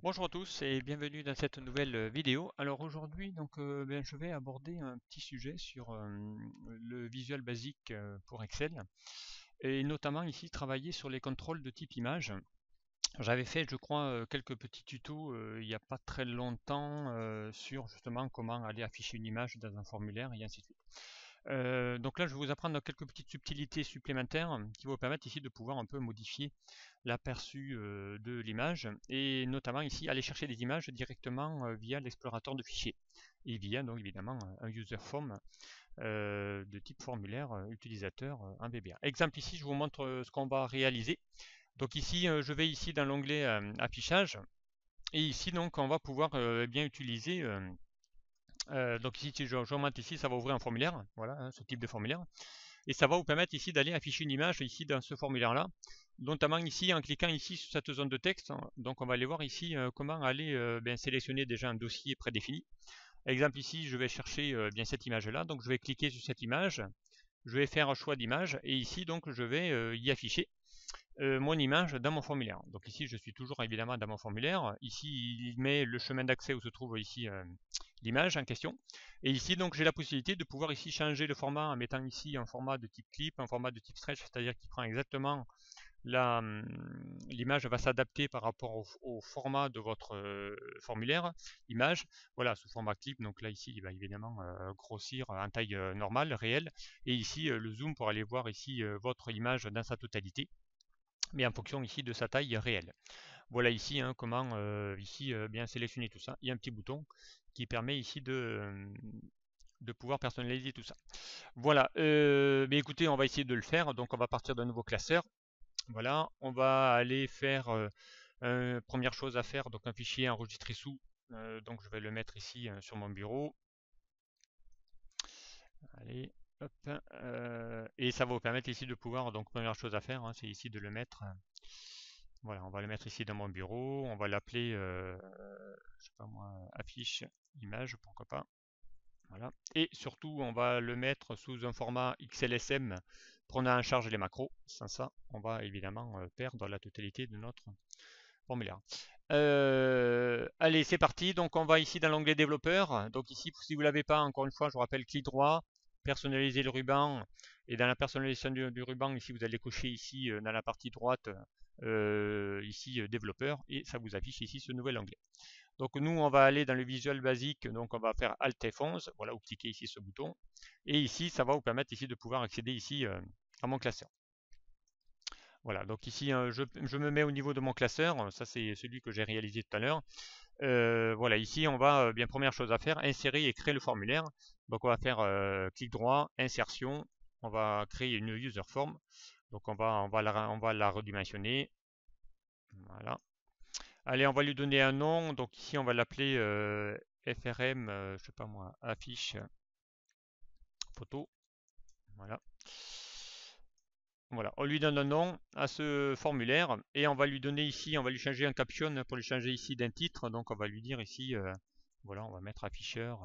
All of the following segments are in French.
Bonjour à tous et bienvenue dans cette nouvelle vidéo. Alors aujourd'hui, je vais aborder un petit sujet sur le Visual Basic pour Excel et notamment ici travailler sur les contrôles de type image. J'avais fait, je crois, quelques petits tutos il n'y a pas très longtemps sur justement comment aller afficher une image dans un formulaire et ainsi de suite. Donc là, je vais vous apprendre quelques petites subtilités supplémentaires qui vont vous permettre ici de pouvoir un peu modifier l'aperçu de l'image et notamment ici aller chercher des images directement via l'explorateur de fichiers et via donc évidemment un user form de type formulaire utilisateur en VBA. Exemple ici, je vous montre ce qu'on va réaliser. Donc ici, je vais ici dans l'onglet affichage et ici donc on va pouvoir bien utiliser donc ici, si je remonte ici, ça va ouvrir un formulaire, voilà, hein, ce type de formulaire. Et ça va vous permettre ici d'aller afficher une image ici dans ce formulaire-là, notamment ici en cliquant ici sur cette zone de texte. Donc on va aller voir ici comment aller sélectionner déjà un dossier prédéfini. Exemple ici, je vais chercher bien cette image-là, donc je vais cliquer sur cette image, je vais faire un choix d'image et ici donc je vais y afficher mon image dans mon formulaire. Donc ici, je suis toujours évidemment dans mon formulaire. Ici, il met le chemin d'accès où se trouve ici l'image en question. Et ici, donc, j'ai la possibilité de pouvoir ici changer le format en mettant ici un format de type clip, un format de type stretch, c'est-à-dire qu'il prend exactement l'image va s'adapter par rapport au format de votre formulaire image. Voilà, sous format clip. Donc là, ici, il va évidemment grossir en taille normale, réelle. Et ici, le zoom pour aller voir ici votre image dans sa totalité mais en fonction ici de sa taille réelle. Voilà ici hein, comment ici bien sélectionner tout ça. Il y a un petit bouton qui permet ici de pouvoir personnaliser tout ça. Voilà, mais écoutez, on va essayer de le faire. Donc on va partir d'un nouveau classeur. Voilà, on va aller faire première chose à faire, donc un fichier enregistré sous. Donc je vais le mettre ici sur mon bureau. Allez, hop. Et ça va vous permettre ici de pouvoir, donc première chose à faire, hein, c'est ici de le mettre. Voilà, on va le mettre ici dans mon bureau. On va l'appeler, je sais pas moi, affiche image, pourquoi pas. Voilà. Et surtout, on va le mettre sous un format XLSM prenant en charge les macros. Sans ça, on va évidemment perdre la totalité de notre formulaire. Allez, c'est parti. Donc, on va ici dans l'onglet développeur. Donc ici, si vous ne l'avez pas, encore une fois, je vous rappelle, clic droit, personnaliser le ruban. Et dans la personnalisation du ruban, ici, vous allez cocher ici dans la partie droite, ici développeur, et ça vous affiche ici ce nouvel onglet. Donc nous, on va aller dans le visuel basique, donc on va faire Alt F11, voilà, vous cliquez ici ce bouton, et ici, ça va vous permettre ici de pouvoir accéder ici à mon classeur. Voilà, donc ici, je me mets au niveau de mon classeur, ça c'est celui que j'ai réalisé tout à l'heure. Voilà, ici, on va, bien première chose à faire, insérer et créer le formulaire. Donc on va faire clic droit, insertion, on va créer une user form. Donc on va la redimensionner. Voilà. Allez, on va lui donner un nom. Donc ici, on va l'appeler FRM, je sais pas moi, affiche photo. Voilà. Voilà, on lui donne un nom à ce formulaire et on va lui donner ici, on va lui changer un caption pour lui changer ici d'un titre. Donc on va lui dire ici, voilà, on va mettre afficheur,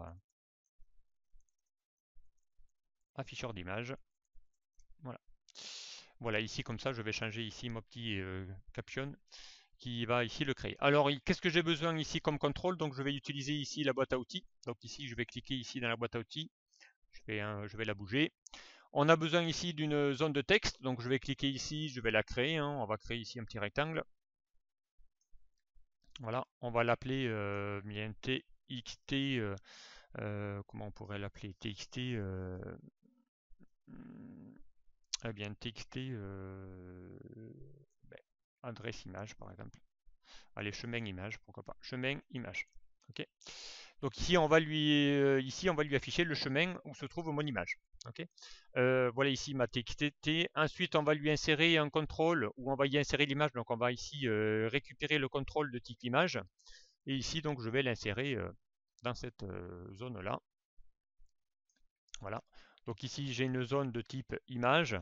afficheur d'image. Voilà. Voilà, ici comme ça, je vais changer ici mon petit caption qui va ici le créer. Alors, qu'est-ce que j'ai besoin ici comme contrôle? Donc, je vais utiliser ici la boîte à outils. Donc ici, je vais cliquer ici dans la boîte à outils. Je vais la bouger. On a besoin ici d'une zone de texte. Donc, je vais cliquer ici, je vais la créer. Hein. On va créer ici un petit rectangle. Voilà, on va l'appeler bien TXT. Comment on pourrait l'appeler? TXT. Eh bien, TXT. Ben, adresse image, par exemple. Allez, chemin image, pourquoi pas. Chemin image. Ok. Donc ici on va lui afficher le chemin où se trouve mon image. Ok. Voilà ici ma TXT. Ensuite on va lui insérer un contrôle où on va y insérer l'image. Donc on va ici récupérer le contrôle de type image. Et ici donc je vais l'insérer dans cette zone là. Voilà. Donc ici j'ai une zone de type image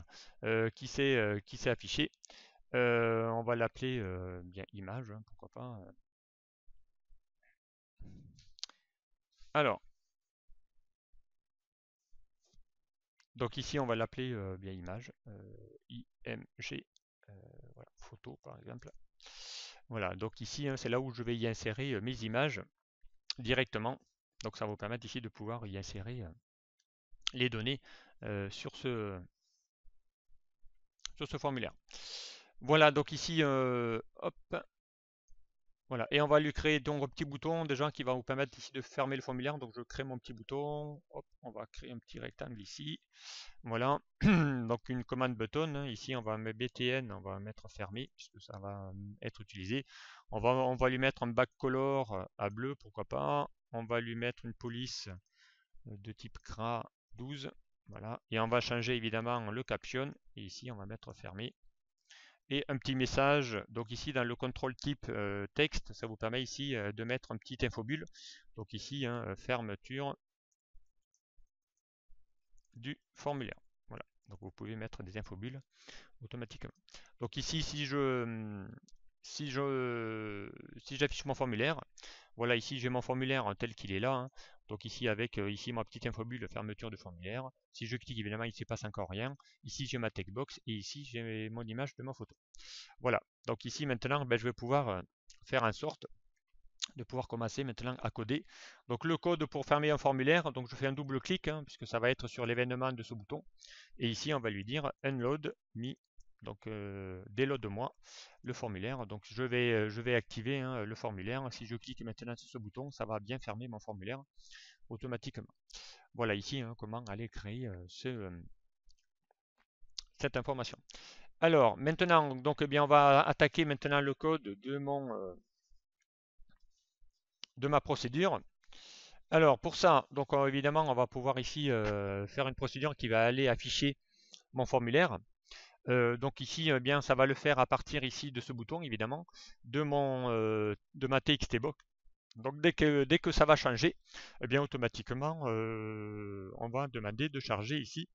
qui s'est affichée. On va l'appeler bien image, hein, pourquoi pas. Alors, donc ici on va l'appeler bien image, IMG, voilà, photo par exemple. Voilà, donc ici, hein, c'est là où je vais y insérer mes images directement. Donc ça va vous permettre ici de pouvoir y insérer les données sur ce formulaire. Voilà, donc ici, hop, voilà, et on va lui créer donc un petit bouton déjà qui va vous permettre ici de fermer le formulaire. Donc je crée mon petit bouton, hop, on va créer un petit rectangle ici. Voilà, donc une commande button, hein. Ici on va mettre btn, on va mettre fermé puisque ça va être utilisé. On va lui mettre un backcolor à bleu, pourquoi pas. On va lui mettre une police de type CRA 12, voilà, et on va changer évidemment le caption, et ici on va mettre fermé. Et un petit message, donc ici dans le contrôle type texte, ça vous permet ici de mettre un petit infobulle. Donc ici, hein, fermeture du formulaire. Voilà, donc vous pouvez mettre des infobulles automatiquement. Donc ici, si j'affiche mon formulaire, voilà, ici j'ai mon formulaire tel qu'il est là, hein. Donc ici avec ici ma petite infobulle fermeture de formulaire. Si je clique, évidemment, il ne se passe encore rien. Ici j'ai ma textbox et ici j'ai mon image de ma photo. Voilà, donc ici maintenant, ben, je vais pouvoir faire en sorte de pouvoir commencer maintenant à coder. Donc le code pour fermer un formulaire, donc je fais un double clic, hein, puisque ça va être sur l'événement de ce bouton. Et ici on va lui dire unload me, donc déload-moi le formulaire. Donc je vais activer, hein, le formulaire. Si je clique maintenant sur ce bouton, ça va bien fermer mon formulaire automatiquement. Voilà ici, hein, comment aller créer cette information. Alors maintenant, donc eh bien on va attaquer maintenant le code de ma procédure. Alors pour ça, donc évidemment, on va pouvoir ici faire une procédure qui va aller afficher mon formulaire. Donc ici, eh bien, ça va le faire à partir ici de ce bouton, évidemment, de ma TXT box. Donc dès que ça va changer, eh bien automatiquement, on va demander de charger ici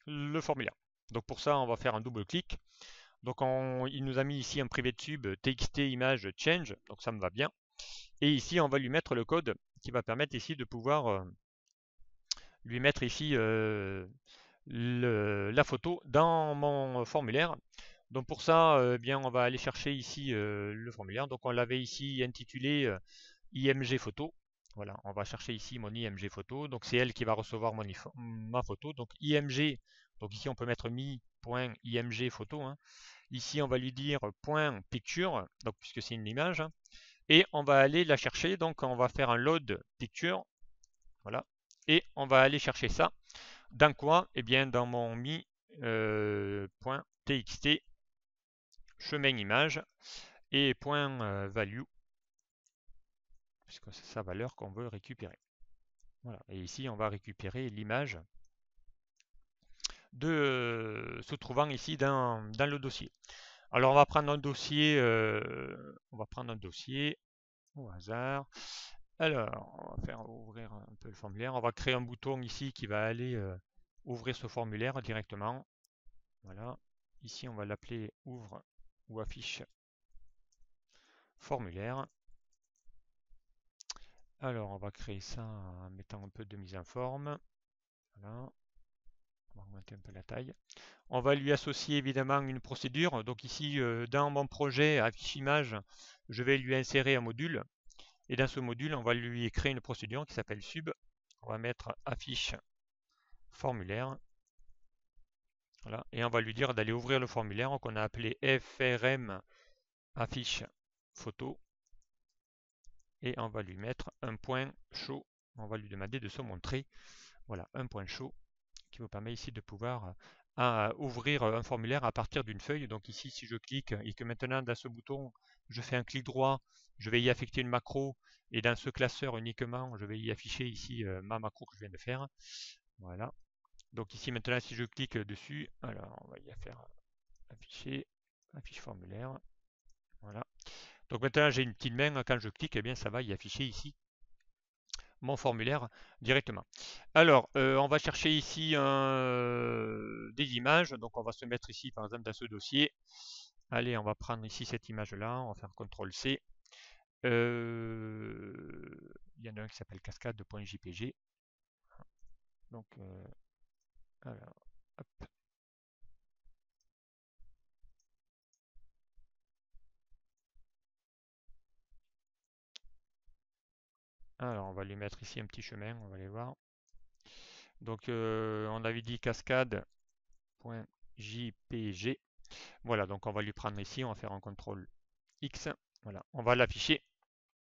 le formulaire. Donc pour ça, on va faire un double clic. Donc il nous a mis ici un privé de sub txt image change, donc ça me va bien. Et ici, on va lui mettre le code qui va permettre ici de pouvoir lui mettre ici la photo dans mon formulaire. Donc pour ça, bien, on va aller chercher ici le formulaire. Donc on l'avait ici intitulé IMG photo. Voilà, on va chercher ici mon IMG photo. Donc c'est elle qui va recevoir ma photo. Donc IMG, donc ici on peut mettre mi.img photo, hein. Ici on va lui dire point picture, donc puisque c'est une image, hein. Et on va aller la chercher. Donc on va faire un load picture. Voilà. Et on va aller chercher ça. Dans quoi? Eh bien dans mon mi.txt chemin image et point value, puisque c'est sa valeur qu'on veut récupérer. Voilà. Et ici on va récupérer l'image se trouvant ici dans le dossier. Alors on va prendre un dossier, au hasard. Alors, on va faire ouvrir un peu le formulaire. On va créer un bouton ici qui va aller ouvrir ce formulaire directement. Voilà. Ici, on va l'appeler ouvre ou affiche formulaire. Alors, on va créer ça en mettant un peu de mise en forme. Voilà. On va augmenter un peu la taille. On va lui associer évidemment une procédure. Donc ici, dans mon projet affiche image, je vais lui insérer un module. Et dans ce module, on va lui créer une procédure qui s'appelle sub. On va mettre affiche formulaire. Voilà. Et on va lui dire d'aller ouvrir le formulaire qu'on a appelé FRM affiche photo. Et on va lui mettre un point chaud. On va lui demander de se montrer. Voilà, un point chaud qui vous permet ici de pouvoir ouvrir un formulaire à partir d'une feuille. Donc ici, si je clique et que maintenant dans ce bouton, je fais un clic droit, je vais y affecter une macro. Et dans ce classeur uniquement, je vais y afficher ici ma macro que je viens de faire. Voilà. Donc ici maintenant, si je clique dessus, alors on va y faire afficher, affiche formulaire. Voilà. Donc maintenant j'ai une petite main, quand je clique, eh bien ça va y afficher ici mon formulaire directement. Alors, on va chercher ici des images. Donc on va se mettre ici par exemple dans ce dossier. Allez, on va prendre ici cette image-là, on va faire CTRL-C. Il y en a un qui s'appelle cascade.jpg. Donc, alors, hop. Alors, on va lui mettre ici un petit chemin, on va aller voir. Donc, on avait dit cascade.jpg. Voilà, donc on va lui prendre ici, on va faire un CTRL X. Voilà, on va l'afficher.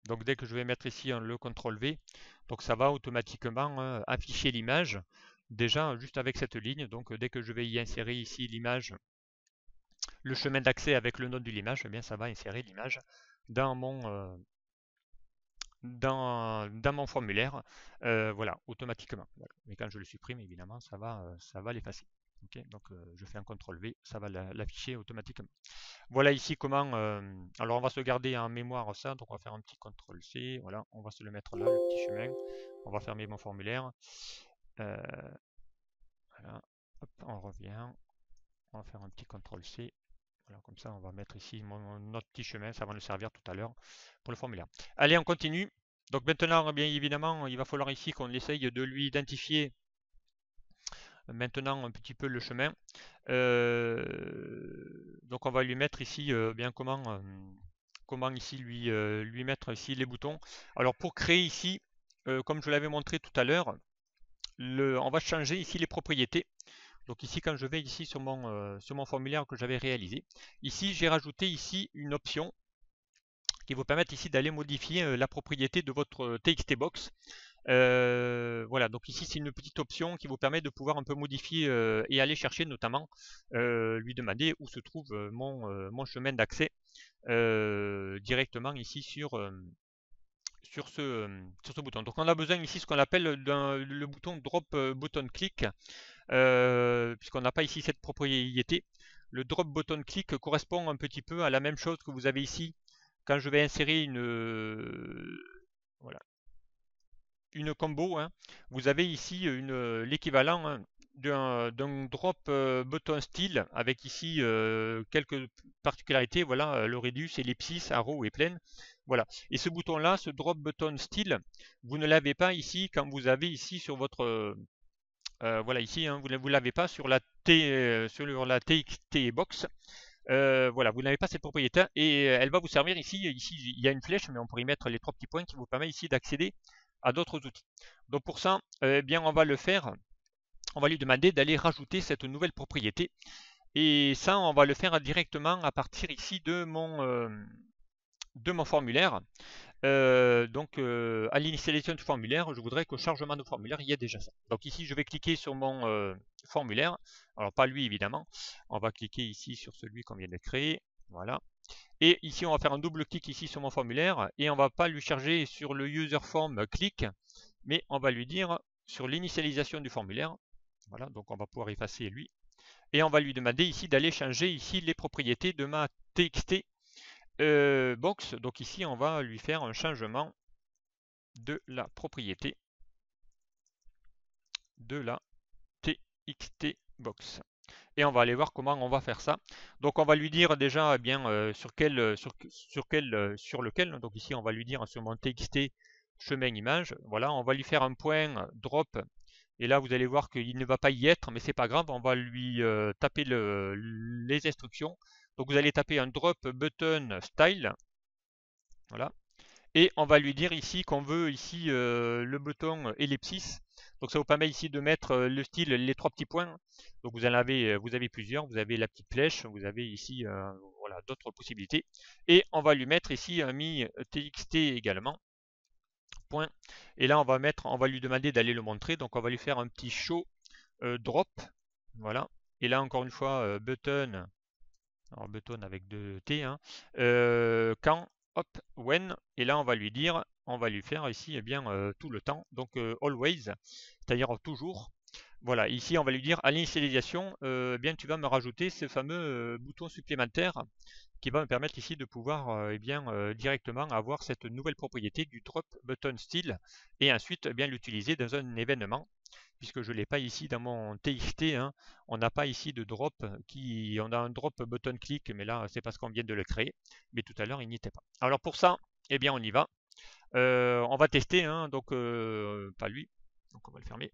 Donc, dès que je vais mettre ici le CTRL V, donc ça va automatiquement afficher l'image. Déjà, juste avec cette ligne, donc dès que je vais y insérer ici l'image, le chemin d'accès avec le nom de l'image, eh bien ça va insérer l'image dans mon formulaire, voilà, automatiquement. Voilà. Mais quand je le supprime, évidemment, ça va l'effacer. Okay, donc je fais un CTRL V, ça va l'afficher automatiquement. Voilà ici comment. Alors on va se garder en mémoire ça, donc on va faire un petit CTRL C. Voilà, on va se le mettre là, le petit chemin. On va fermer mon formulaire. Voilà, hop, on revient. On va faire un petit CTRL C. Voilà, comme ça on va mettre ici notre petit chemin, ça va nous servir tout à l'heure pour le formulaire. Allez, on continue. Donc maintenant, bien évidemment, il va falloir ici qu'on essaye de lui identifier maintenant un petit peu le chemin. Donc on va lui mettre ici bien comment ici lui mettre ici les boutons. Alors pour créer ici, comme je l'avais montré tout à l'heure, on va changer ici les propriétés. Donc ici, quand je vais ici sur mon formulaire que j'avais réalisé, ici j'ai rajouté ici une option qui vous permet ici d'aller modifier la propriété de votre TXT-box. Voilà, donc ici c'est une petite option qui vous permet de pouvoir un peu modifier et aller chercher notamment, lui demander où se trouve mon chemin d'accès directement ici sur ce bouton. Donc on a besoin ici ce qu'on appelle le bouton drop button click, puisqu'on n'a pas ici cette propriété. Le drop button click correspond un petit peu à la même chose que vous avez ici quand je vais insérer voilà, une combo. Hein. Vous avez ici l'équivalent d'un drop button style avec ici quelques particularités. Voilà, le radius, ellipsis, arrow et plane. Voilà. Et ce bouton-là, ce drop button style, vous ne l'avez pas ici quand vous avez ici sur votre voilà ici, hein, vous ne l'avez pas sur la TXT box. Voilà, vous n'avez pas cette propriété et elle va vous servir ici. Ici, il y a une flèche, mais on pourrait y mettre les 3 petits points qui vous permet ici d'accéder à d'autres outils. Donc pour ça, eh bien, on va le faire. On va lui demander d'aller rajouter cette nouvelle propriété. Et ça, on va le faire directement à partir ici de mon formulaire. Donc à l'initialisation du formulaire, je voudrais qu'au chargement de formulaire, il y ait déjà ça. Donc ici, je vais cliquer sur mon formulaire. Alors pas lui évidemment. On va cliquer ici sur celui qu'on vient de créer. Voilà. Et ici, on va faire un double clic ici sur mon formulaire et on va pas lui charger sur le user form click, mais on va lui dire sur l'initialisation du formulaire. Voilà, donc on va pouvoir effacer lui. Et on va lui demander ici d'aller changer ici les propriétés de ma TXT box. Donc ici, on va lui faire un changement de la propriété de la TXT box. Et on va aller voir comment on va faire ça. Donc on va lui dire déjà bien sur lequel. Donc ici on va lui dire sur mon TXT chemin image. Voilà, on va lui faire un point drop. Et là vous allez voir qu'il ne va pas y être, mais c'est pas grave. On va lui taper les instructions. Donc vous allez taper un drop button style. Voilà. Et on va lui dire ici qu'on veut ici le bouton ellipsis. Donc ça vous permet ici de mettre le style, les 3 petits points. Donc vous avez plusieurs, vous avez la petite flèche, vous avez ici voilà, d'autres possibilités. Et on va lui mettre ici un mi txt également. Point. Et là on va lui demander d'aller le montrer. Donc on va lui faire un petit show drop. Voilà. Et là encore une fois button. Alors button avec 2 T. Hein, quand hop, when, et là on va lui dire, on va lui faire ici eh bien tout le temps, donc always, c'est-à-dire toujours. Voilà, ici on va lui dire à l'initialisation, bien tu vas me rajouter ce fameux bouton supplémentaire qui va me permettre ici de pouvoir directement avoir cette nouvelle propriété du drop button style et ensuite bien l'utiliser dans un événement puisque je ne l'ai pas ici dans mon TXT. Hein, on n'a pas ici de drop. On a un drop button click, mais là c'est parce qu'on vient de le créer. Mais tout à l'heure il n'y était pas. Alors pour ça, eh bien on y va. On va tester, hein, donc pas lui. Donc on va le fermer.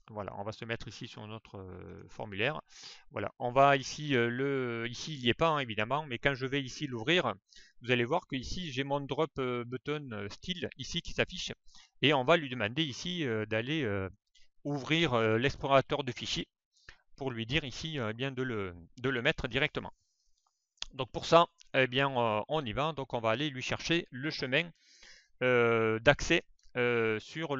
Voilà, on va se mettre ici sur notre formulaire. Voilà, on va ici, ici il n'y est pas hein, évidemment, mais quand je vais ici l'ouvrir, vous allez voir que ici j'ai mon drop button style ici qui s'affiche et on va lui demander ici d'aller ouvrir l'explorateur de fichiers pour lui dire ici eh bien de le mettre directement. Donc pour ça, eh bien on y va. Donc on va aller lui chercher le chemin d'accès sur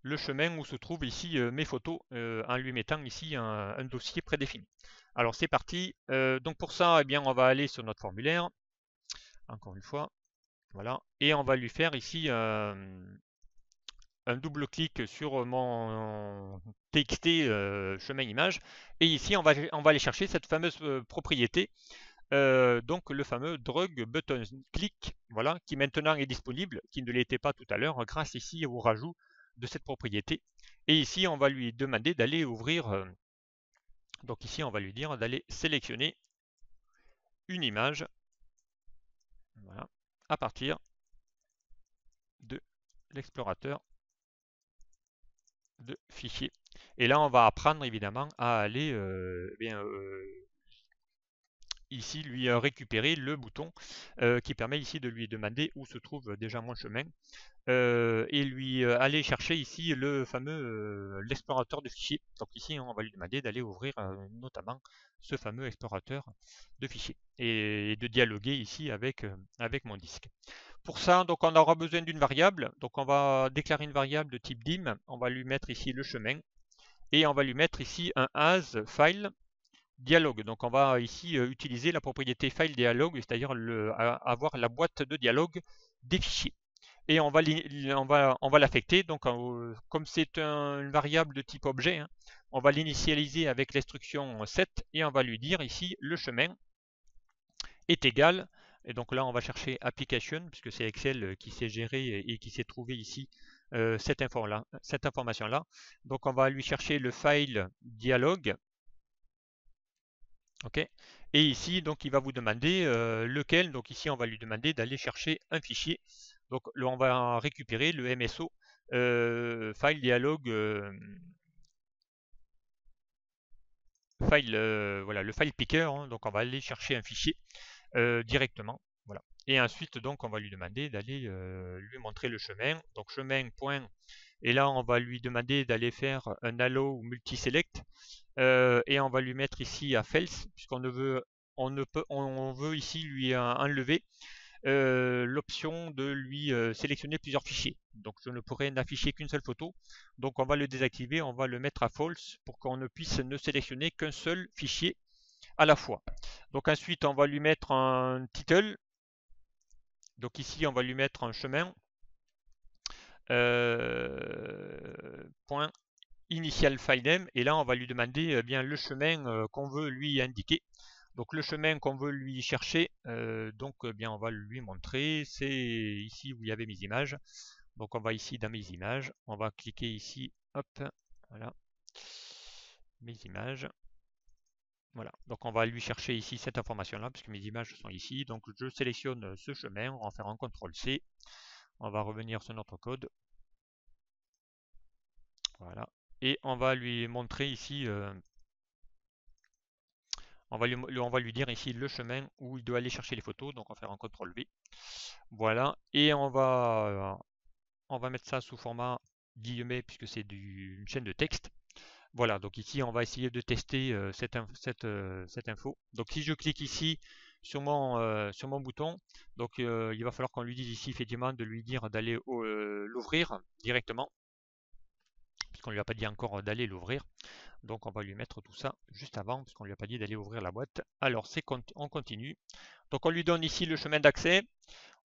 le chemin où se trouvent ici mes photos en lui mettant ici un dossier prédéfini. Alors c'est parti. Donc pour ça, eh bien, on va aller sur notre formulaire, encore une fois, voilà, et on va lui faire ici un double clic sur mon TXT chemin image, et ici on va aller chercher cette fameuse propriété. Donc le fameux drug button click, voilà, qui maintenant est disponible, qui ne l'était pas tout à l'heure, grâce ici au rajout de cette propriété. Et ici, on va lui demander d'aller ouvrir, donc ici, on va lui dire d'aller sélectionner une image, voilà, à partir de l'explorateur de fichiers. Et là, on va apprendre évidemment à aller ici lui récupérer le bouton qui permet ici de lui demander où se trouve déjà mon chemin et lui aller chercher ici le fameux l'explorateur de fichiers. Donc ici on va lui demander d'aller ouvrir notamment ce fameux explorateur de fichiers et de dialoguer ici avec mon disque. Pour ça, donc on aura besoin d'une variable. Donc on va déclarer une variable de type dim. On va lui mettre ici le chemin et on va lui mettre ici un as file dialogue. Donc on va ici utiliser la propriété file dialogue, c'est-à-dire avoir la boîte de dialogue des fichiers. Et on va l'affecter. Donc comme c'est une variable de type objet, hein, on va l'initialiser avec l'instruction set et on va lui dire ici le chemin est égal. Et donc là on va chercher application puisque c'est Excel qui s'est géré et qui s'est trouvé ici cette information là. Donc on va lui chercher le file dialogue. Ok. Et ici, donc, il va vous demander lequel. Donc ici, on va lui demander d'aller chercher un fichier. Donc, là, on va récupérer le MSO file dialogue voilà, le file picker. Hein. Donc, on va aller chercher un fichier directement. Voilà. Et ensuite, donc, on va lui demander d'aller lui montrer le chemin. Donc, chemin point. Et là, on va lui demander d'aller faire un allow multi-select. Et on va lui mettre ici à false puisqu'on ne veut on veut ici lui enlever l'option de lui sélectionner plusieurs fichiers. Donc je ne pourrais n'afficher qu'une seule photo. Donc on va le désactiver, on va le mettre à false pour qu'on ne puisse ne sélectionner qu'un seul fichier à la fois. Donc ensuite on va lui mettre un title. Donc ici on va lui mettre un chemin. Point initial file name et là on va lui demander bien le chemin qu'on veut lui indiquer. Donc le chemin qu'on veut lui chercher, donc bien on va lui montrer, c'est ici où il y avait mes images. Donc on va ici dans mes images, on va cliquer ici, hop, voilà, mes images. Voilà, donc on va lui chercher ici cette information là puisque mes images sont ici. Donc je sélectionne ce chemin, on va faire un CTRL C, on va revenir sur notre code. Voilà, et on va lui montrer ici on va lui dire ici le chemin où il doit aller chercher les photos. Donc on va faire un CTRL V. Voilà. Et on va mettre ça sous format guillemets puisque c'est une chaîne de texte. Voilà. Donc ici on va essayer de tester cette info. Donc si je clique ici sur mon bouton, donc il va falloir qu'on lui dise ici effectivement de lui dire d'aller l'ouvrir directement. Puisqu'on ne lui a pas dit encore d'aller l'ouvrir. Donc on va lui mettre tout ça juste avant, puisqu'on ne lui a pas dit d'aller ouvrir la boîte. Alors on continue. Donc on lui donne ici le chemin d'accès.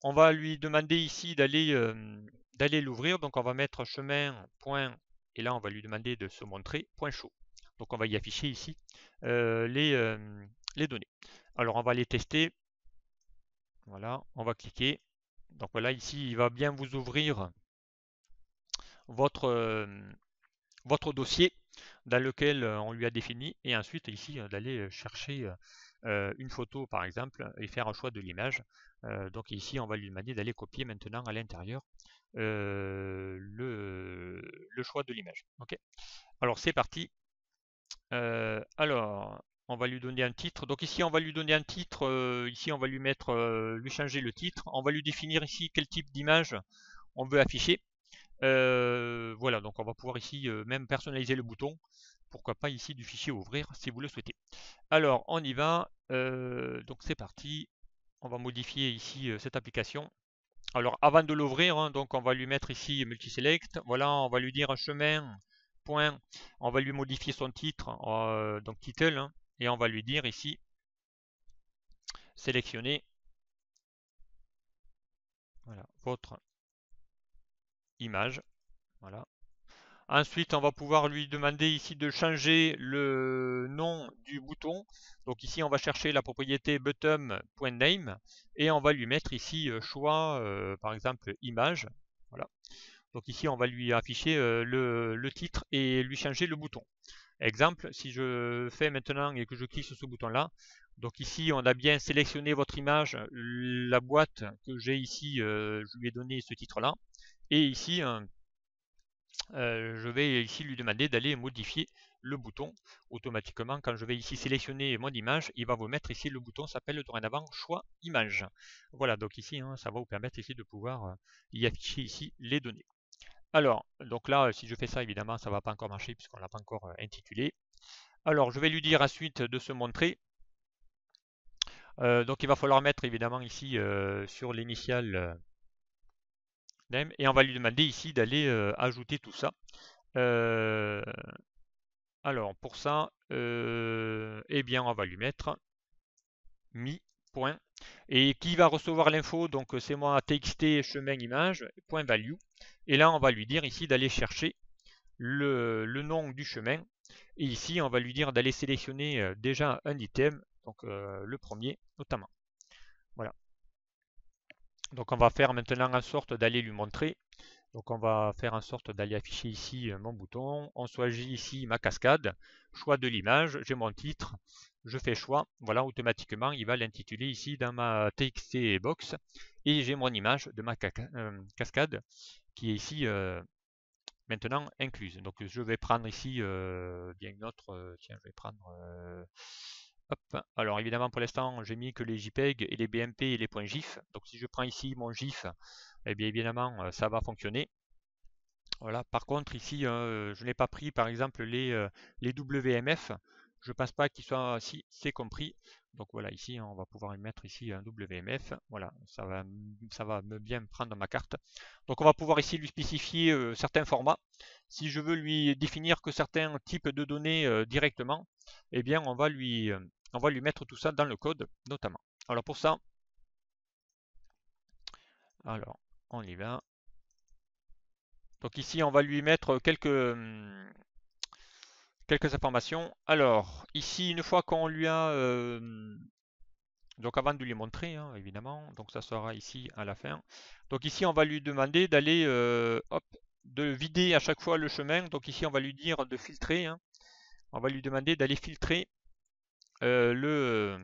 On va lui demander ici d'aller l'ouvrir. Donc on va mettre chemin point, et là on va lui demander de se montrer point chaud. Donc on va y afficher ici les données. Alors on va les tester. Voilà, on va cliquer. Donc voilà, ici il va bien vous ouvrir votre dossier dans lequel on lui a défini et ensuite ici d'aller chercher une photo par exemple et faire un choix de l'image. Donc ici on va lui demander d'aller copier maintenant à l'intérieur le choix de l'image. Ok. Alors c'est parti. Alors, on va lui donner un titre. Donc ici, on va lui donner un titre. Ici, on va lui mettre, lui changer le titre. On va lui définir ici quel type d'image on veut afficher. Voilà, donc on va pouvoir ici même personnaliser le bouton. Pourquoi pas ici du fichier ouvrir si vous le souhaitez. Alors, on y va. Donc c'est parti. On va modifier ici cette application. Alors, avant de l'ouvrir, hein, donc on va lui mettre ici multiselect. Voilà, on va lui dire chemin. Point. On va lui modifier son titre, donc title, hein, et on va lui dire ici sélectionner, voilà, votre image. Voilà. Ensuite, on va pouvoir lui demander ici de changer le nom du bouton. Donc ici, on va chercher la propriété button.name et on va lui mettre ici choix, par exemple, image. Voilà. Donc ici, on va lui afficher le titre et lui changer le bouton. Exemple, si je fais maintenant et que je clique sur ce bouton-là, donc ici, on a bien sélectionné votre image, la boîte que j'ai ici, je lui ai donné ce titre-là. Et ici, je vais ici lui demander d'aller modifier le bouton automatiquement. Quand je vais ici sélectionner mon image, il va vous mettre ici le bouton s'appelle dorénavant choix image. Voilà, donc ici hein, ça va vous permettre ici de pouvoir y afficher ici les données. Alors, donc là, si je fais ça, évidemment, ça ne va pas encore marcher puisqu'on ne l'a pas encore intitulé. Alors, je vais lui dire ensuite de se montrer. Donc, il va falloir mettre évidemment ici sur l'initial name et on va lui demander ici d'aller ajouter tout ça. Alors pour ça, eh bien on va lui mettre mi point et qui va recevoir l'info, donc c'est moi txt chemin image point value et là on va lui dire ici d'aller chercher le nom du chemin et ici on va lui dire d'aller sélectionner déjà un item, donc le premier notamment. Voilà. Donc on va faire maintenant en sorte d'aller lui montrer. Donc on va faire en sorte d'aller afficher ici mon bouton. On choisit ici ma cascade, choix de l'image, j'ai mon titre, je fais choix. Voilà, automatiquement il va l'intituler ici dans ma txt box et j'ai mon image de ma cascade qui est ici maintenant incluse. Donc je vais prendre ici bien une autre, tiens je vais prendre hop. Alors évidemment pour l'instant j'ai mis que les JPEG et les BMP et les points GIF. Donc si je prends ici mon GIF, eh bien évidemment ça va fonctionner. Voilà. Par contre ici je n'ai pas pris par exemple les WMF. Je pense pas qu'il soit si c'est compris. Donc voilà, ici on va pouvoir y mettre ici un WMF. Voilà, ça va bien prendre ma carte. Donc on va pouvoir ici lui spécifier certains formats. Si je veux lui définir que certains types de données directement, eh bien on va lui mettre tout ça dans le code notamment. Alors pour ça, alors on y va. Donc ici on va lui mettre quelques informations. Alors ici une fois qu'on lui a donc avant de lui montrer hein, évidemment, donc ça sera ici à la fin. Donc ici on va lui demander d'aller hop, de vider à chaque fois le chemin. Donc ici on va lui dire de filtrer. Hein. On va lui demander d'aller filtrer le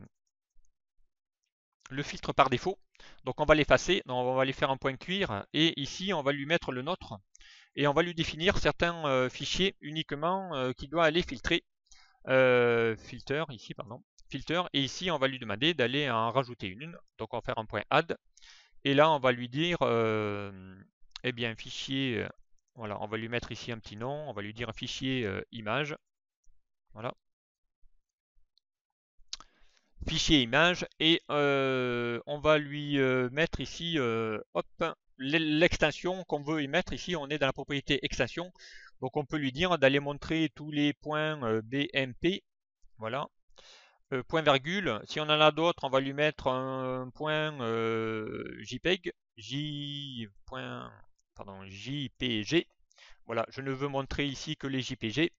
filtre par défaut. Donc on va l'effacer, on va aller faire un point cuir et ici on va lui mettre le nôtre et on va lui définir certains fichiers uniquement qui doit aller filtrer. Filter ici pardon, filter et ici on va lui demander d'aller en rajouter une. Donc on va faire un point add et là on va lui dire eh bien fichier, voilà, on va lui mettre ici un petit nom, on va lui dire fichier image, voilà, fichier image et on va lui mettre ici hop l'extension qu'on veut y mettre. Ici on est dans la propriété extension, donc on peut lui dire d'aller montrer tous les points BMP, voilà, point virgule. Si on en a d'autres, on va lui mettre un point JPEG, JPG. Voilà, je ne veux montrer ici que les JPG.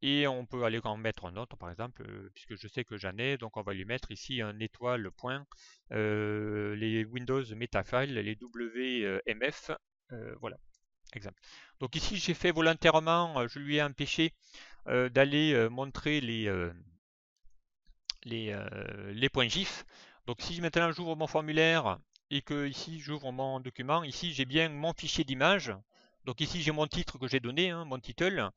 Et on peut aller en mettre un autre, par exemple, puisque je sais que j'en ai. Donc on va lui mettre ici un étoile point, les Windows Metafile, les WMF. Voilà, exemple. Donc ici j'ai fait volontairement, je lui ai empêché d'aller montrer les points GIF. Donc si maintenant j'ouvre mon formulaire et que ici j'ouvre mon document, ici j'ai bien mon fichier d'image. Donc ici j'ai mon titre que j'ai donné, hein, mon title.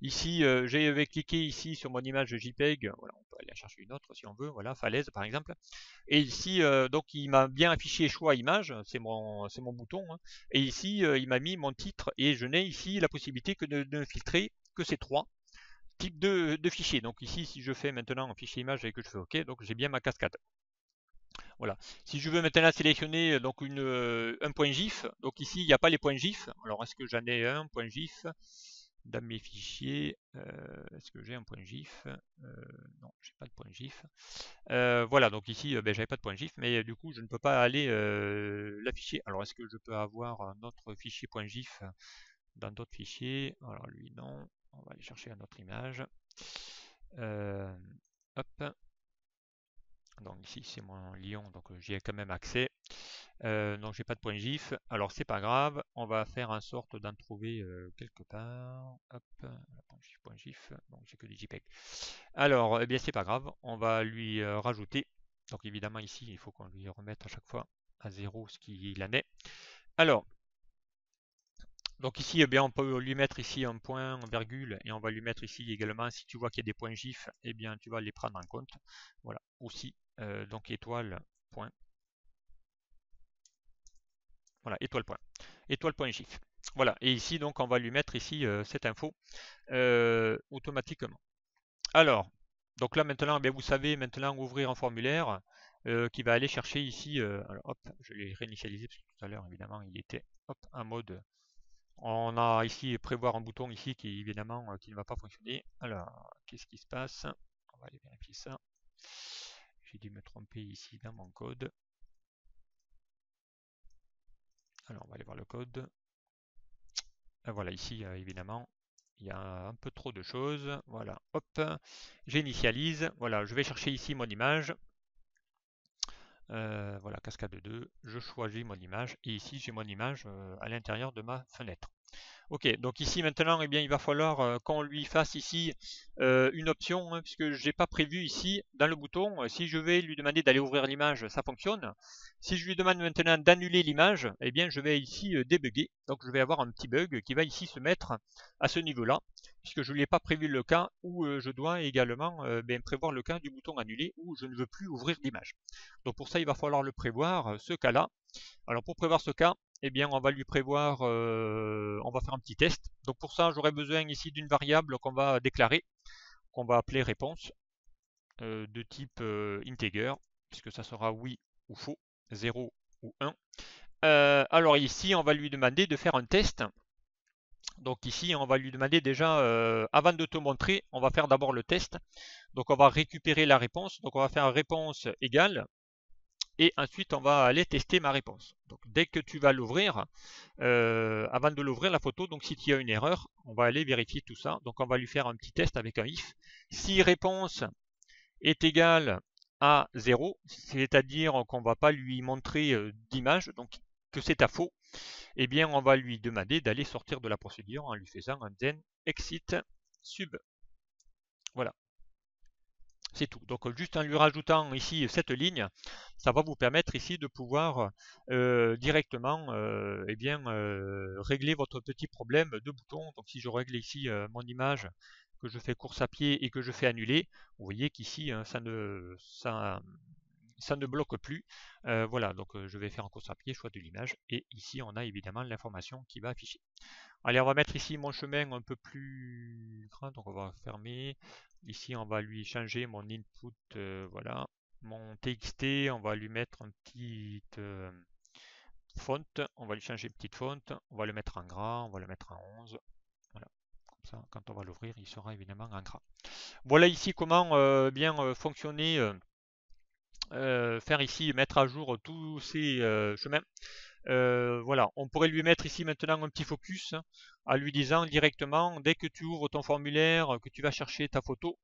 Ici je vais cliquer ici sur mon image JPEG. Voilà, on peut aller chercher une autre si on veut. Voilà, falaise par exemple. Et ici donc il m'a bien affiché choix image, c'est mon bouton. Hein. Et ici il m'a mis mon titre et je n'ai ici la possibilité que de ne filtrer que ces trois types de fichiers. Donc ici si je fais maintenant un fichier image et que je fais OK, donc j'ai bien ma cascade. Voilà. Si je veux maintenant sélectionner donc un point GIF, donc ici il n'y a pas les points GIF. Alors est-ce que j'en ai un point GIF dans mes fichiers? Est-ce que j'ai un point GIF? Non, j'ai pas de point GIF. Voilà, donc ici ben, j'avais pas de point GIF, mais du coup je ne peux pas aller l'afficher. Alors est-ce que je peux avoir un autre fichier point GIF dans d'autres fichiers? Alors lui non. On va aller chercher une autre image. Hop. Donc ici c'est mon lion, donc j'y ai quand même accès. Donc j'ai pas de point GIF. Alors c'est pas grave, on va faire en sorte d'en trouver quelque part. Hop, point GIF, donc j'ai que des JPEG. Alors, eh bien c'est pas grave, on va lui rajouter. Donc évidemment ici, il faut qu'on lui remette à chaque fois à 0 ce qu'il en est. Alors, donc ici, eh bien, on peut lui mettre ici un point, virgule, et on va lui mettre ici également, si tu vois qu'il y a des points GIF, eh bien tu vas les prendre en compte. Voilà, aussi, donc étoile, point. Voilà, étoile point. Étoile point GIF. Voilà, et ici donc on va lui mettre ici cette info automatiquement. Alors, donc là maintenant, bien, vous savez maintenant ouvrir un formulaire qui va aller chercher ici. Alors hop, je l'ai réinitialisé parce que tout à l'heure évidemment il était hop en mode. On a ici prévoir un bouton ici qui évidemment qui ne va pas fonctionner. Alors, qu'est-ce qui se passe? On va aller vérifier ça. J'ai dû me tromper ici dans mon code. Alors on va aller voir le code. Voilà, ici évidemment il y a un peu trop de choses. Voilà, hop, j'initialise. Voilà, je vais chercher ici mon image. Voilà, cascade 2, je choisis mon image et ici j'ai mon image à l'intérieur de ma fenêtre. Ok, donc ici maintenant, eh bien, il va falloir qu'on lui fasse ici une option, hein, puisque je n'ai pas prévu ici dans le bouton. Si je vais lui demander d'aller ouvrir l'image, ça fonctionne. Si je lui demande maintenant d'annuler l'image, eh bien, je vais ici débugger. Donc je vais avoir un petit bug qui va ici se mettre à ce niveau-là, puisque je ne lui ai pas prévu le cas où je dois également prévoir le cas du bouton annuler où je ne veux plus ouvrir l'image. Donc pour ça, il va falloir le prévoir, ce cas-là. Alors pour prévoir ce cas, eh bien on va lui prévoir, on va faire un petit test. Donc pour ça, j'aurai besoin ici d'une variable qu'on va déclarer, qu'on va appeler réponse, de type integer, puisque ça sera oui ou faux, 0 ou 1. Alors ici, on va lui demander de faire un test. Donc ici, on va lui demander déjà, avant de te montrer, on va faire d'abord le test. Donc on va récupérer la réponse. Donc on va faire réponse égale. Et ensuite, on va aller tester ma réponse. Donc dès que tu vas l'ouvrir, avant de l'ouvrir la photo, donc si tu as une erreur, on va aller vérifier tout ça. Donc on va lui faire un petit test avec un if. Si réponse est égale à 0, c'est-à-dire qu'on ne va pas lui montrer d'image, donc que c'est à faux, eh bien on va lui demander d'aller sortir de la procédure en lui faisant un then exit sub. Voilà. C'est tout. Donc juste en lui rajoutant ici cette ligne, ça va vous permettre ici de pouvoir directement régler votre petit problème de bouton. Donc si je règle ici mon image, que je fais course à pied et que je fais annuler, vous voyez qu'ici ça ne bloque plus. Voilà, donc je vais faire en course à pied, choix de l'image, et ici on a évidemment l'information qui va afficher. Allez, on va mettre ici mon chemin un peu plus grand, donc on va fermer. Ici, on va lui changer mon input, voilà. Mon TXT, on va lui mettre un petit font, on va lui changer une petite font, on va le mettre en gras, on va le mettre en 11. Voilà, comme ça, quand on va l'ouvrir, il sera évidemment en gras. Voilà ici comment bien fonctionner, faire ici, mettre à jour tous ces chemins. Voilà, on pourrait lui mettre ici maintenant un petit focus en lui disant directement, dès que tu ouvres ton formulaire, que tu vas chercher ta photo,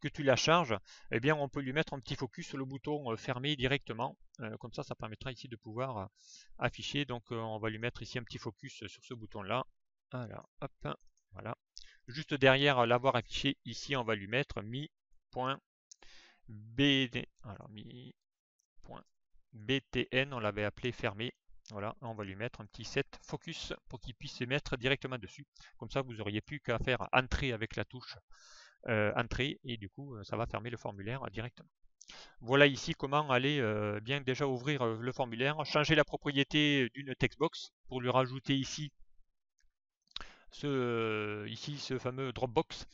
que tu la charges, eh bien on peut lui mettre un petit focus sur le bouton fermé directement. Comme ça permettra ici de pouvoir afficher. Donc on va lui mettre ici un petit focus sur ce bouton-là. Alors, hop, voilà. Juste derrière l'avoir affiché, ici on va lui mettre mi.bd. Alors mi.bd. BTN, on l'avait appelé fermé. Voilà, on va lui mettre un petit set focus pour qu'il puisse se mettre directement dessus. Comme ça, vous n'auriez plus qu'à faire entrer avec la touche entrée et du coup, ça va fermer le formulaire directement. Voilà ici comment aller bien déjà ouvrir le formulaire, changer la propriété d'une textbox pour lui rajouter ici ce fameux Dropbox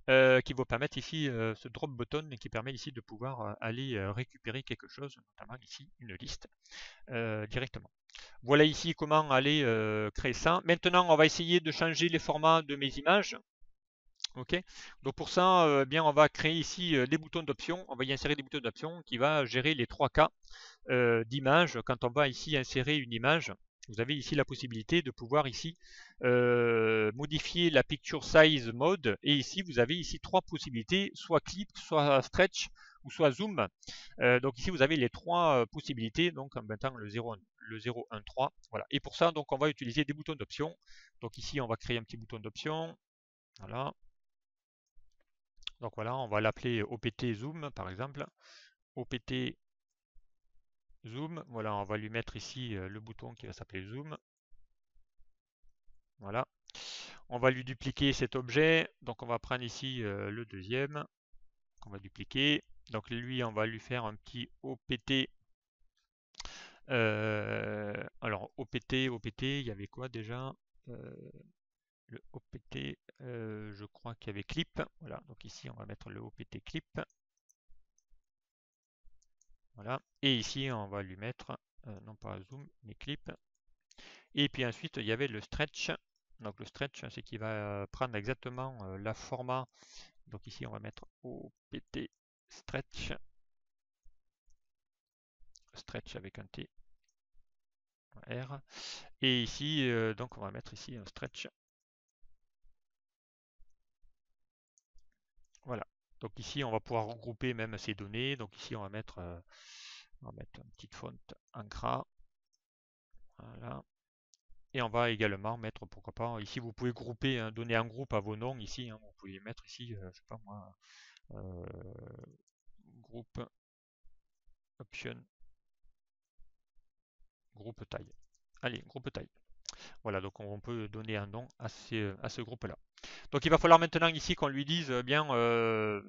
qui va permettre ici ce drop button qui permet ici de pouvoir aller récupérer quelque chose, notamment ici une liste directement. Voilà ici comment aller créer ça. Maintenant, on va essayer de changer les formats de mes images. Ok. Donc pour ça, bien, on va créer ici des boutons d'options. On va y insérer des boutons d'options qui va gérer les 3 cas d'images. Quand on va ici insérer une image, vous avez ici la possibilité de pouvoir ici modifier la picture size mode. Et ici, vous avez ici 3 possibilités, soit clip, soit stretch ou soit zoom. Donc ici, vous avez les 3 possibilités. Donc en mettant le 0, 1, 3. Voilà. Et pour ça, donc on va utiliser des boutons d'options. Donc ici, on va créer un petit bouton d'option. Voilà. Donc voilà, on va l'appeler OPT Zoom par exemple. OPT Zoom, voilà, on va lui mettre ici le bouton qui va s'appeler Zoom. Voilà. On va lui dupliquer cet objet. Donc on va prendre ici le deuxième. On va dupliquer. Donc lui, on va lui faire un petit OPT. Alors OPT, il y avait quoi déjà le OPT, je crois qu'il y avait clip. Voilà, donc ici on va mettre le OPT clip. Voilà. Et ici, on va lui mettre, non pas zoom, mais clip. Et puis ensuite, il y avait le stretch. Donc le stretch, c'est qu'il va prendre exactement la format. Donc ici, on va mettre OPT stretch. Stretch avec un T. R. Et ici, donc on va mettre ici un stretch. Voilà. Donc ici, on va pouvoir regrouper même ces données. Donc ici, on va mettre une petite fonte en gras. Voilà. Et on va également mettre, pourquoi pas, ici vous pouvez grouper, hein, donner un groupe à vos noms ici, hein, vous pouvez mettre ici, je sais pas moi, groupe option, groupe taille. Allez, groupe taille. Voilà, donc on peut donner un nom à ce groupe-là. Donc il va falloir maintenant ici qu'on lui dise bien de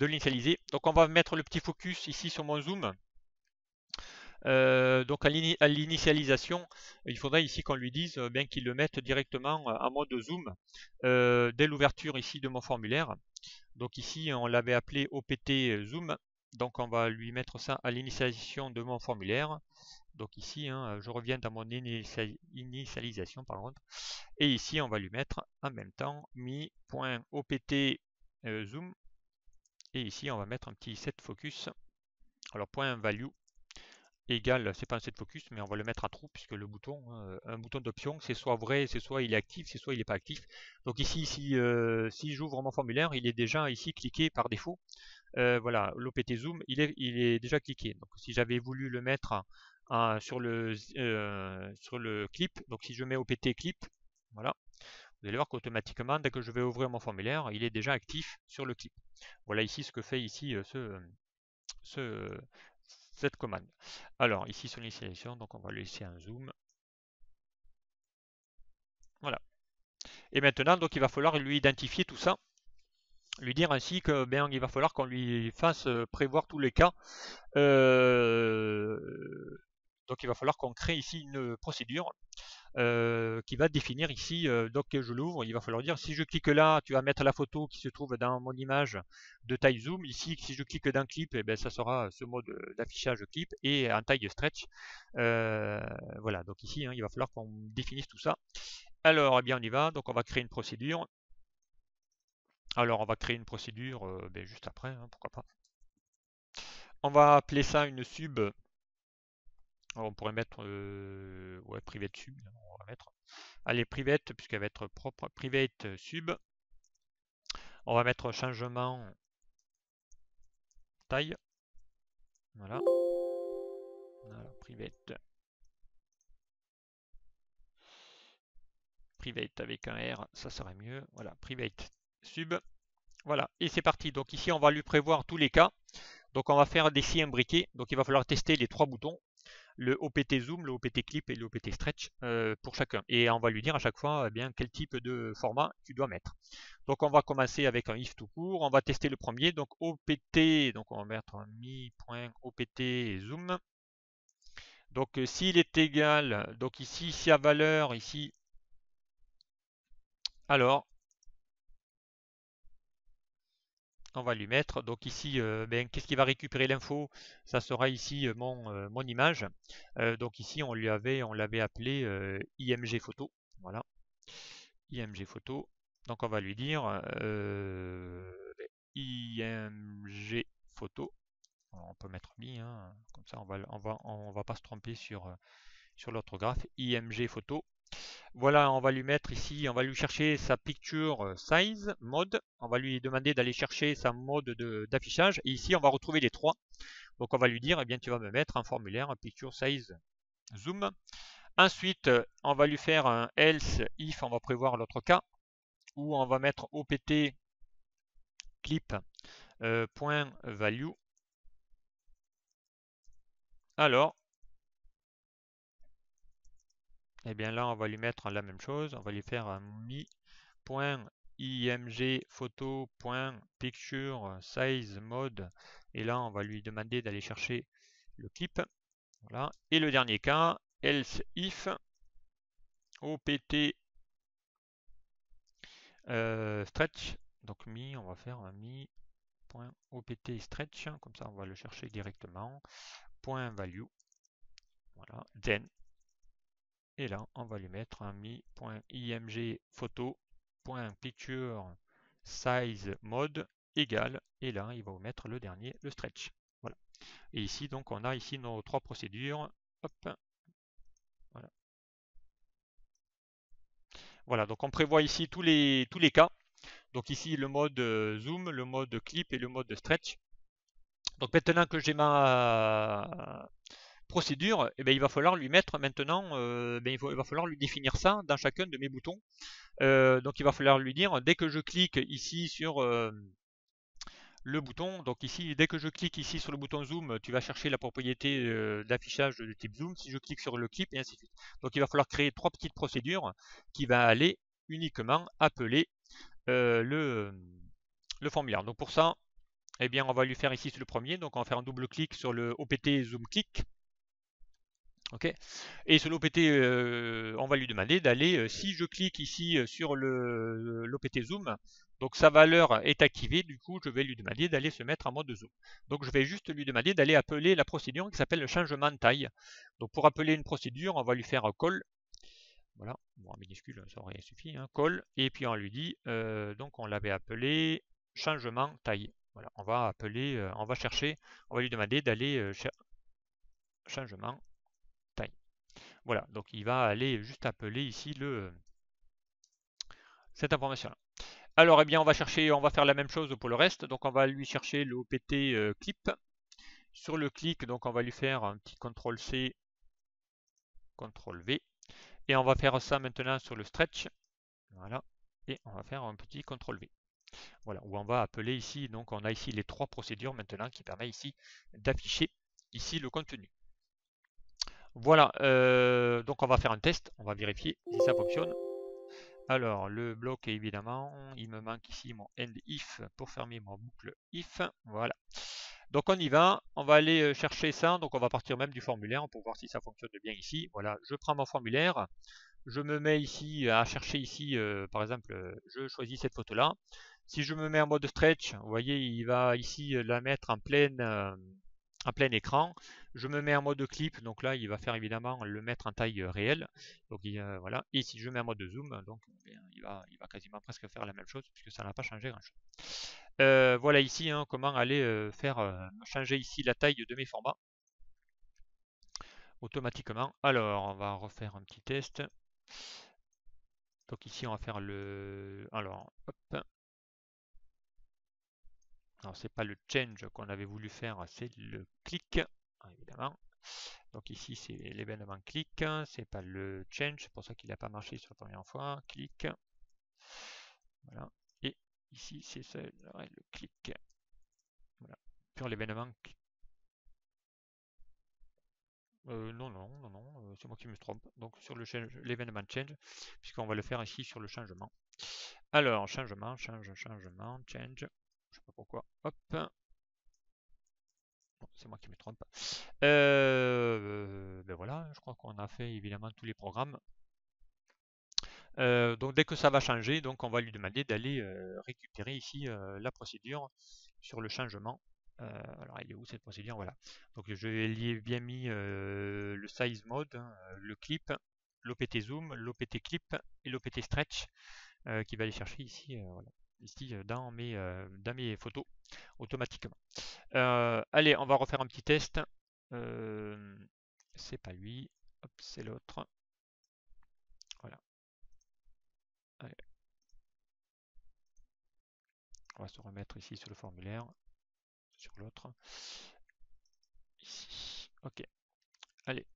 l'initialiser. Donc on va mettre le petit focus ici sur mon zoom. Donc à l'initialisation, il faudrait ici qu'on lui dise bien qu'il le mette directement en mode zoom dès l'ouverture ici de mon formulaire. Donc ici on l'avait appelé OPT zoom. Donc on va lui mettre ça à l'initialisation de mon formulaire. Donc ici, hein, je reviens dans mon initialisation par contre. Et ici on va lui mettre en même temps mi.opt zoom. Et ici on va mettre un petit set focus. Alors point value égal, c'est pas un set focus, mais on va le mettre à true puisque le bouton, un bouton d'option, c'est soit vrai, c'est soit il est actif, c'est soit il n'est pas actif. Donc ici, si j'ouvre mon formulaire, il est déjà ici cliqué par défaut. Voilà, l'OPT zoom, il est déjà cliqué. Donc si j'avais voulu le mettre sur le clip, donc si je mets OPT clip, voilà, vous allez voir qu'automatiquement, dès que je vais ouvrir mon formulaire, il est déjà actif sur le clip. Voilà ici ce que fait ici cette commande. Alors ici sur l'initialisation, donc on va laisser un zoom. Voilà. Et maintenant, donc il va falloir lui identifier tout ça, lui dire ainsi que bien il va falloir qu'on lui fasse prévoir tous les cas. Donc il va falloir qu'on crée ici une procédure qui va définir ici, donc je l'ouvre, il va falloir dire si je clique là, tu vas mettre la photo qui se trouve dans mon image de taille zoom. Ici, si je clique dans clip, eh bien, ça sera ce mode d'affichage clip et en taille stretch. Voilà, donc ici, hein, il va falloir qu'on définisse tout ça. Alors, eh bien, on y va. Donc, on va créer une procédure. Alors, on va créer une procédure ben, juste après, hein, pourquoi pas. On va appeler ça une sub. Alors, on pourrait mettre ouais, private sub. On va mettre. Allez, private, puisqu'elle va être propre. Private sub. On va mettre changement taille. Voilà. Voilà, private. Private avec un R, ça serait mieux. Voilà, private sub. Voilà, et c'est parti. Donc ici, on va lui prévoir tous les cas. Donc on va faire des scies imbriqués. Donc il va falloir tester les 3 boutons, le OPT Zoom, le OPT Clip et le OPT Stretch pour chacun. Et on va lui dire à chaque fois bien quel type de format tu dois mettre. Donc on va commencer avec un if tout court. On va tester le premier. Donc OPT, donc on va mettre un mi.opt zoom. Donc s'il est égal, donc ici à valeur, ici, alors on va lui mettre, donc ici, qu'est-ce qui va récupérer l'info? Ça sera ici mon image. Donc ici on l'avait appelé IMG photo. Voilà, IMG photo. Donc on va lui dire IMG photo. Alors, on peut mettre mi, hein, comme ça on va pas se tromper sur l'orthographe. IMG photo. Voilà, on va lui mettre ici, on va lui chercher sa picture size mode. On va lui demander d'aller chercher sa mode d'affichage. Et ici, on va retrouver les 3. Donc, on va lui dire, eh bien, tu vas me mettre un formulaire, un picture size zoom. Ensuite, on va lui faire un else if, on va prévoir l'autre cas, où on va mettre opt clip point value. Alors, eh bien là, on va lui mettre la même chose. On va lui faire un mi.img photo.picture size mode. Et là, on va lui demander d'aller chercher le clip. Voilà. Et le dernier cas, else if opt stretch. Donc on va faire un mi.opt stretch. Comme ça, on va le chercher directement. Point value. Voilà. Then. Et là, on va lui mettre un mi.img photo.picture size mode égal. Et là, il va vous mettre le dernier, le stretch. Voilà. Et ici, donc, on a ici nos 3 procédures. Hop. Voilà. Voilà, donc on prévoit ici tous les cas. Donc ici, le mode zoom, le mode clip et le mode stretch. Donc maintenant que j'ai ma procédure, eh bien, il va falloir lui mettre maintenant, il va falloir lui définir ça dans chacun de mes boutons. Donc il va falloir lui dire, dès que je clique ici sur le bouton, donc ici, dès que je clique ici sur le bouton zoom, tu vas chercher la propriété d'affichage de type zoom. Si je clique sur le clip, et ainsi de suite. Donc il va falloir créer 3 petites procédures qui va aller uniquement appeler le formulaire. Donc pour ça, eh bien, on va lui faire ici le premier. Donc on va faire un double clic sur le OPT zoom click. Ok. Et sur l'OPT, on va lui demander d'aller, si je clique ici sur l'OPT zoom, donc sa valeur est activée, du coup je vais lui demander d'aller se mettre en mode zoom. Donc je vais juste lui demander d'aller appeler la procédure qui s'appelle le changement de taille. Donc pour appeler une procédure, on va lui faire un call. Voilà, bon, en minuscule ça aurait suffi, hein, call, et puis on lui dit, donc on l'avait appelé changement taille. Voilà, on va appeler, on va chercher, on va lui demander d'aller changement taille. Voilà, donc il va aller juste appeler ici cette information-là. Alors, eh bien, on va faire la même chose pour le reste. Donc, on va lui chercher le OPT clip. Sur le clic, donc, on va lui faire un petit CTRL-C, CTRL-V. Et on va faire ça maintenant sur le stretch. Voilà. Et on va faire un petit CTRL-V. Voilà, où on va appeler ici, donc on a ici les 3 procédures maintenant qui permettent ici d'afficher ici le contenu. Voilà, donc on va faire un test, on va vérifier si ça fonctionne. Alors, le bloc, évidemment, il me manque ici mon end if pour fermer mon boucle if. Voilà. Donc on y va, on va aller chercher ça, donc on va partir même du formulaire pour voir si ça fonctionne bien ici. Voilà, je prends mon formulaire, je me mets ici à chercher ici, par exemple, je choisis cette photo-là. Si je me mets en mode stretch, vous voyez, il va ici la mettre en plein écran. Je me mets en mode clip, donc là il va faire évidemment le mettre en taille réelle. Donc voilà. Et si je mets en mode zoom, donc il va quasiment presque faire la même chose puisque ça n'a pas changé grand chose. Voilà ici hein, comment aller faire changer ici la taille de mes formats automatiquement. Alors on va refaire un petit test. Donc ici on va faire le. Alors hop. Alors c'est pas le change qu'on avait voulu faire, c'est le clic, évidemment. Donc ici c'est l'événement clic, c'est pas le change, c'est pour ça qu'il n'a pas marché sur la première fois. Clic. Voilà. Et ici c'est le clic. Voilà. sur l'événement. Non, c'est moi qui me trompe. Donc sur l'événement change, puisqu'on va le faire ici sur le changement. Alors, changement, change, change. Je sais pas pourquoi. Hop. C'est moi qui me trompe. Ben voilà, je crois qu'on a fait évidemment tous les programmes. Donc dès que ça va changer, donc on va lui demander d'aller récupérer ici la procédure sur le changement. Alors elle est où cette procédure? Voilà. Donc je lui ai bien mis le size mode, hein, le clip, l'OPT zoom, l'OPT clip et l'OPT stretch qui va aller chercher ici, voilà, ici dans mes photos automatiquement. Allez, on va refaire un petit test. C'est pas lui, hop, c'est l'autre. Voilà. Allez. On va se remettre ici sur le formulaire, sur l'autre. Ici. Ok. Allez.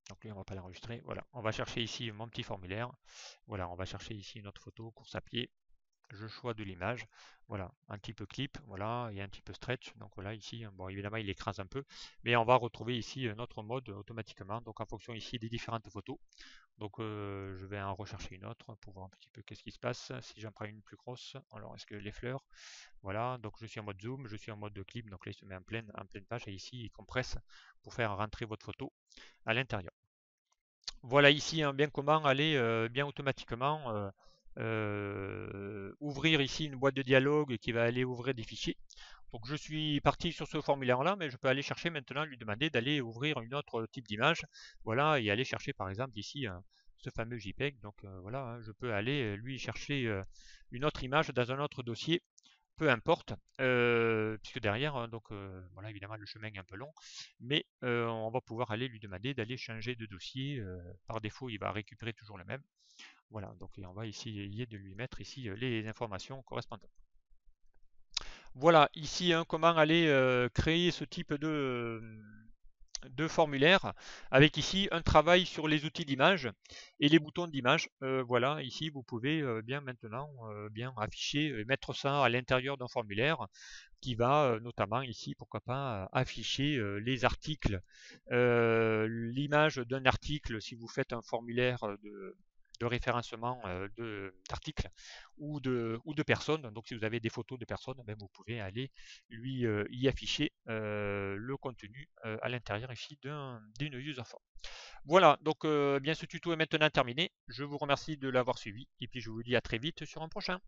Donc lui, on va pas l'enregistrer. Voilà. On va chercher ici mon petit formulaire. Voilà. On va chercher ici une autre photo, course à pied. Je choisis de l'image. Voilà. Un petit peu clip. Voilà. Et un petit peu stretch. Donc voilà, ici, bon, évidemment, il écrase un peu. Mais on va retrouver ici notre mode automatiquement. Donc en fonction ici des différentes photos. Donc je vais en rechercher une autre pour voir un petit peu qu'est-ce qui se passe. Si j'en prends une plus grosse, alors est-ce que les fleurs, voilà, donc je suis en mode zoom, je suis en mode clip, donc là il se met en pleine page et ici il compresse pour faire rentrer votre photo à l'intérieur. Voilà ici bien comment aller bien automatiquement ouvrir ici une boîte de dialogue qui va aller ouvrir des fichiers. Donc je suis parti sur ce formulaire-là, mais je peux aller chercher maintenant, lui demander d'aller ouvrir une autre type d'image. Voilà, et aller chercher par exemple ici ce fameux JPEG. Donc voilà, hein, je peux aller lui chercher une autre image dans un autre dossier, peu importe, puisque derrière, hein, donc voilà, évidemment le chemin est un peu long, mais on va pouvoir aller lui demander d'aller changer de dossier. Par défaut, il va récupérer toujours le même. Voilà, donc et on va essayer de lui mettre ici les informations correspondantes. Voilà, ici comment aller créer ce type de formulaire avec ici un travail sur les outils d'image et les boutons d'image. Voilà, ici vous pouvez bien maintenant bien afficher et mettre ça à l'intérieur d'un formulaire qui va notamment ici, pourquoi pas, afficher les articles, l'image d'un article si vous faites un formulaire de référencement d'articles ou de personnes. Donc si vous avez des photos de personnes, ben, vous pouvez aller lui y afficher le contenu à l'intérieur ici d'une user form. Voilà, donc bien ce tuto est maintenant terminé. Je vous remercie de l'avoir suivi et puis je vous dis à très vite sur un prochain.